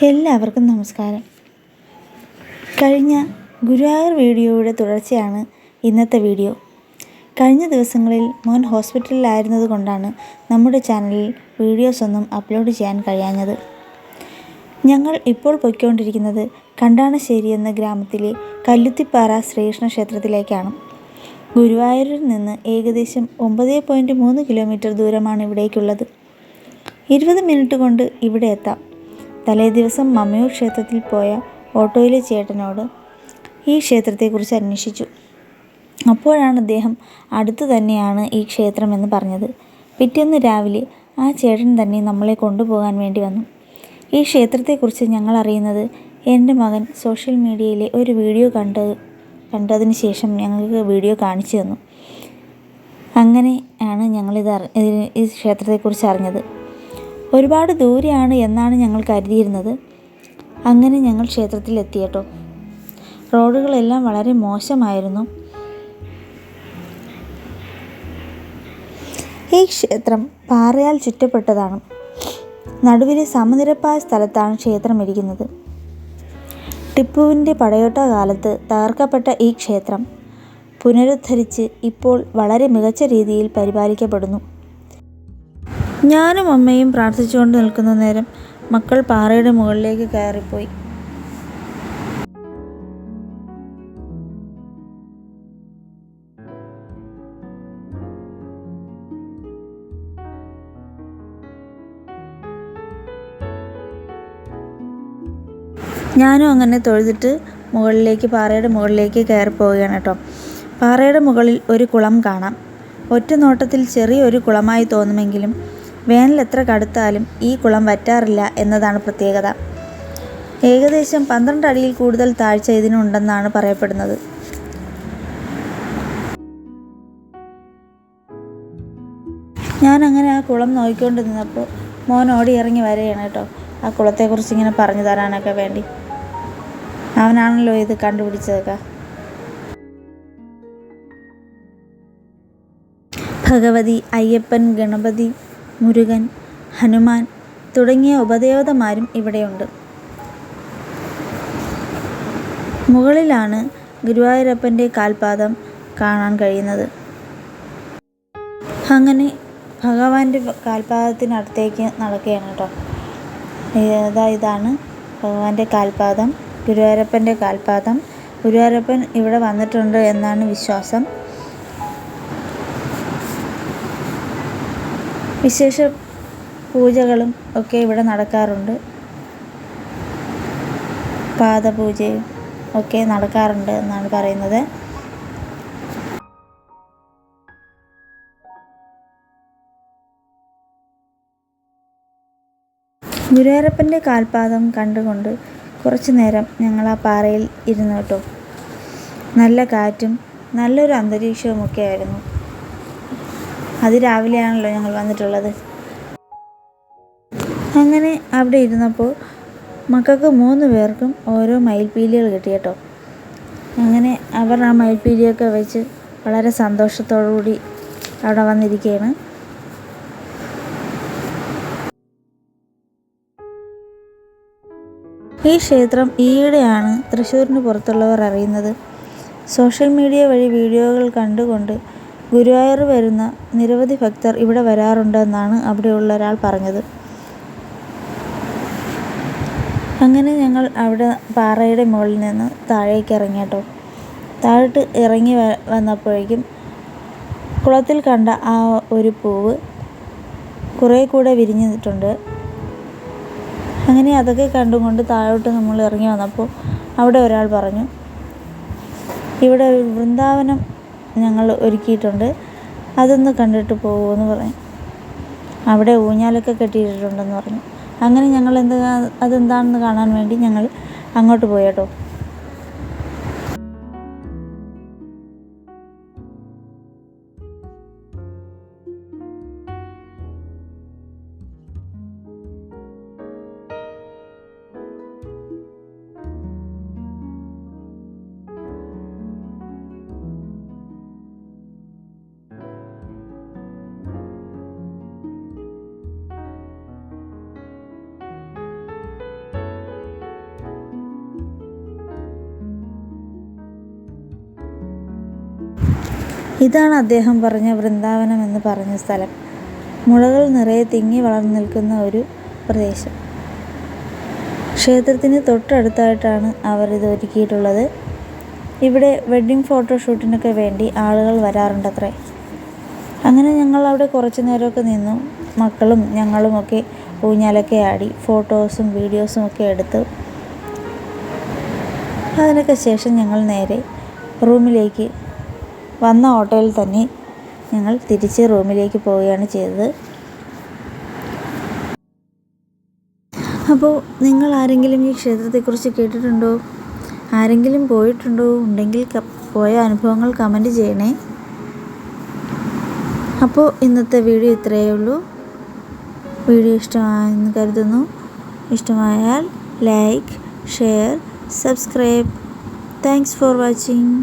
എല്ലാവർക്കും നമസ്കാരം. കഴിഞ്ഞ ഗുരുവായൂർ വീഡിയോയുടെ തുടർച്ചയാണ് ഇന്നത്തെ വീഡിയോ. കഴിഞ്ഞ ദിവസങ്ങളിൽ മോൻ ഹോസ്പിറ്റലിലായിരുന്നത് കൊണ്ടാണ് നമ്മുടെ ചാനലിൽ വീഡിയോസ് ഒന്നും അപ്ലോഡ് ചെയ്യാൻ കഴിയാഞ്ഞത്. ഞങ്ങൾ ഇപ്പോൾ പൊയ്ക്കൊണ്ടിരിക്കുന്നത് കണ്ടാണശ്ശേരി എന്ന ഗ്രാമത്തിലെ കല്ലുത്തിപ്പാറ ശ്രീകൃഷ്ണ ക്ഷേത്രത്തിലേക്കാണ്. ഗുരുവായൂരിൽ നിന്ന് ഏകദേശം 9.3 കിലോമീറ്റർ ദൂരമാണ് ഇവിടേക്കുള്ളത്. 20 മിനിറ്റ് കൊണ്ട് ഇവിടെ എത്താം. തലേ ദിവസം മമ്മയൂർ ക്ഷേത്രത്തിൽ പോയ ഓട്ടോയിലെ ചേട്ടനോട് ഈ ക്ഷേത്രത്തെക്കുറിച്ച് അന്വേഷിച്ചു. അപ്പോഴാണ് അദ്ദേഹം അടുത്ത് തന്നെയാണ് ഈ ക്ഷേത്രമെന്ന് പറഞ്ഞത്. പിറ്റേന്ന് രാവിലെ ആ ചേട്ടൻ തന്നെ നമ്മളെ കൊണ്ടുപോകാൻ വേണ്ടി വന്നു. ഈ ക്ഷേത്രത്തെക്കുറിച്ച് ഞങ്ങൾ അറിയുന്നത് എൻ്റെ മകൻ സോഷ്യൽ മീഡിയയിലെ ഒരു വീഡിയോ കണ്ടതിന് ശേഷം ഞങ്ങൾക്ക് വീഡിയോ കാണിച്ചു തന്നു. അങ്ങനെയാണ് ഈ ക്ഷേത്രത്തെക്കുറിച്ച് അറിഞ്ഞത്. ഒരുപാട് ദൂരെയാണ് എന്നാണ് ഞങ്ങൾ കരുതിയിരുന്നത്. അങ്ങനെ ഞങ്ങൾ ക്ഷേത്രത്തിലെത്തി കേട്ടോ. റോഡുകളെല്ലാം വളരെ മോശമായിരുന്നു. ഈ ക്ഷേത്രം പാറയാൽ ചുറ്റപ്പെട്ടതാണ്. നടുവിലെ സമനിരപ്പായ സ്ഥലത്താണ് ക്ഷേത്രം ഇരിക്കുന്നത്. ടിപ്പുവിൻ്റെ പടയോട്ട കാലത്ത് തകർക്കപ്പെട്ട ഈ ക്ഷേത്രം പുനരുദ്ധരിച്ച് ഇപ്പോൾ വളരെ മികച്ച രീതിയിൽ പരിപാലിക്കപ്പെടുന്നു. ഞാനും അമ്മയും പ്രാർത്ഥിച്ചുകൊണ്ട് നിൽക്കുന്ന നേരം മക്കൾ പാറയുടെ മുകളിലേക്ക് കയറിപ്പോയി. ഞാനും അങ്ങനെ തൊഴുതിട്ട് പാറയുടെ മുകളിലേക്ക് കയറിപ്പോവുകയാണ് കേട്ടോ. പാറയുടെ മുകളിൽ ഒരു കുളം കാണാം. ഒറ്റ നോട്ടത്തിൽ ചെറിയൊരു കുളമായി തോന്നുമെങ്കിലും വേനൽ എത്ര കടുത്താലും ഈ കുളം വറ്റാറില്ല എന്നതാണ് പ്രത്യേകത. ഏകദേശം 12 അടിയിൽ കൂടുതൽ താഴ്ച ഇതിനുണ്ടെന്നാണ് പറയപ്പെടുന്നത്. ഞാൻ അങ്ങനെ ആ കുളം നോക്കിക്കൊണ്ട് നിന്നപ്പോൾ മോൻ ഓടി ഇറങ്ങി വരികയാണ് കേട്ടോ. ആ കുളത്തെക്കുറിച്ച് ഇങ്ങനെ പറഞ്ഞു തരാനൊക്കെ വേണ്ടി. അവനാണല്ലോ ഇത് കണ്ടുപിടിച്ചതൊക്കെ. ഭഗവതി, അയ്യപ്പൻ, ഗണപതി, മുരുകൻ, ഹനുമാൻ തുടങ്ങിയ ഉപദേവതമാരും ഇവിടെയുണ്ട്. മുകളിലാണ് ഗുരുവായൂരപ്പൻ്റെ കാൽപാദം കാണാൻ കഴിയുന്നത്. അങ്ങനെ ഭഗവാന്റെ കാൽപാദത്തിനടുത്തേക്ക് നടക്കുകയാണ് കേട്ടോ. ഇതാണ് ഭഗവാന്റെ കാൽപാദം, ഗുരുവായൂരപ്പൻ്റെ കാൽപാദം. ഗുരുവായൂരപ്പൻ ഇവിടെ വന്നിട്ടുണ്ട് എന്നാണ് വിശ്വാസം. വിശേഷ പൂജകളും ഒക്കെ ഇവിടെ നടക്കാറുണ്ട്. പാദപൂജയും ഒക്കെ നടക്കാറുണ്ട് എന്നാണ് പറയുന്നത്. ഗുരുവായൂരപ്പൻ്റെ കാൽപാദം കണ്ടുകൊണ്ട് കുറച്ചു നേരം ഞങ്ങൾ ആ പാറയിൽ ഇരുന്നു കേട്ടോ. നല്ല കാറ്റും നല്ലൊരു അന്തരീക്ഷവും ഒക്കെ ആയിരുന്നു. അതിരാവിലെയാണല്ലോ ഞങ്ങൾ വന്നിട്ടുള്ളത്. അങ്ങനെ അവിടെ ഇരുന്നപ്പോൾ മക്കൾക്ക് 3 പേർക്കും ഓരോ മയിൽപ്പീലികൾ കിട്ടി കേട്ടോ. അങ്ങനെ അവർ ആ മയിൽപ്പീലിയൊക്കെ വെച്ച് വളരെ സന്തോഷത്തോടുകൂടി അവിടെ വന്നിരിക്കുകയാണ്. ഈ ക്ഷേത്രം ഈയിടെയാണ് തൃശ്ശൂരിന് പുറത്തുള്ളവർ അറിയുന്നത്. സോഷ്യൽ മീഡിയ വഴി വീഡിയോകൾ കണ്ടുകൊണ്ട് ഗുരുവായൂർ വരുന്ന നിരവധി ഭക്തർ ഇവിടെ വരാറുണ്ടെന്നാണ് അവിടെയുള്ള ഒരാൾ പറഞ്ഞത്. അങ്ങനെ ഞങ്ങൾ അവിടെ പാറയുടെ മുകളിൽ നിന്ന് താഴേക്ക് ഇറങ്ങി കേട്ടോ. താഴോട്ട് ഇറങ്ങി വന്നപ്പോഴേക്കും കുളത്തിൽ കണ്ട ആ ഒരു പൂവ് കുറേ കൂടെ വിരിഞ്ഞിട്ടുണ്ട്. അങ്ങനെ അതൊക്കെ കണ്ടുകൊണ്ട് താഴോട്ട് നമ്മൾ ഇറങ്ങി വന്നപ്പോൾ അവിടെ ഒരാൾ പറഞ്ഞു, ഇവിടെ ഒരു വൃന്ദാവനം ഞങ്ങൾ ഒരുക്കിയിട്ടുണ്ട്, അതൊന്ന് കണ്ടിട്ട് പോകുമെന്ന് പറഞ്ഞു. അവിടെ ഊഞ്ഞാലൊക്കെ കെട്ടിയിട്ടുണ്ടെന്ന് പറഞ്ഞു. അങ്ങനെ ഞങ്ങൾ അതെന്താണെന്ന് കാണാൻ വേണ്ടി ഞങ്ങൾ അങ്ങോട്ട് പോയി കേട്ടോ. ഇതാണ് അദ്ദേഹം പറഞ്ഞ വൃന്ദാവനം എന്ന് പറഞ്ഞ സ്ഥലം. മുളകൾ നിറയെ തിങ്ങി വളർന്നു നിൽക്കുന്ന ഒരു പ്രദേശം. ക്ഷേത്രത്തിന് തൊട്ടടുത്തായിട്ടാണ് അവർ ഇത് ഒരുക്കിയിട്ടുള്ളത്. ഇവിടെ വെഡ്ഡിങ് ഫോട്ടോഷൂട്ടിനൊക്കെ വേണ്ടി ആളുകൾ വരാറുണ്ടത്രേ. അങ്ങനെ ഞങ്ങൾ അവിടെ കുറച്ച് നേരമൊക്കെ നിന്നു. മക്കളും ഞങ്ങളുമൊക്കെ ഊഞ്ഞാലൊക്കെ ആടി ഫോട്ടോസും വീഡിയോസും ഒക്കെ എടുത്തു. അതിനൊക്കെ ശേഷം ഞങ്ങൾ നേരെ റൂമിലേക്ക് വന്ന ഓട്ടോയിൽ തന്നെ ഞങ്ങൾ തിരിച്ച് റൂമിലേക്ക് പോവുകയാണ് ചെയ്തത്. അപ്പോൾ നിങ്ങൾ ആരെങ്കിലും ഈ ക്ഷേത്രത്തെക്കുറിച്ച് കേട്ടിട്ടുണ്ടോ? ആരെങ്കിലും പോയിട്ടുണ്ടോ? ഉണ്ടെങ്കിൽ പോയ അനുഭവങ്ങൾ കമൻറ്റ് ചെയ്യണേ. അപ്പോൾ ഇന്നത്തെ വീഡിയോ ഇത്രയേ ഉള്ളൂ. വീഡിയോ ഇഷ്ടമായെന്ന് കരുതുന്നു. ഇഷ്ടമായാൽ like, share, subscribe. Thanks for watching.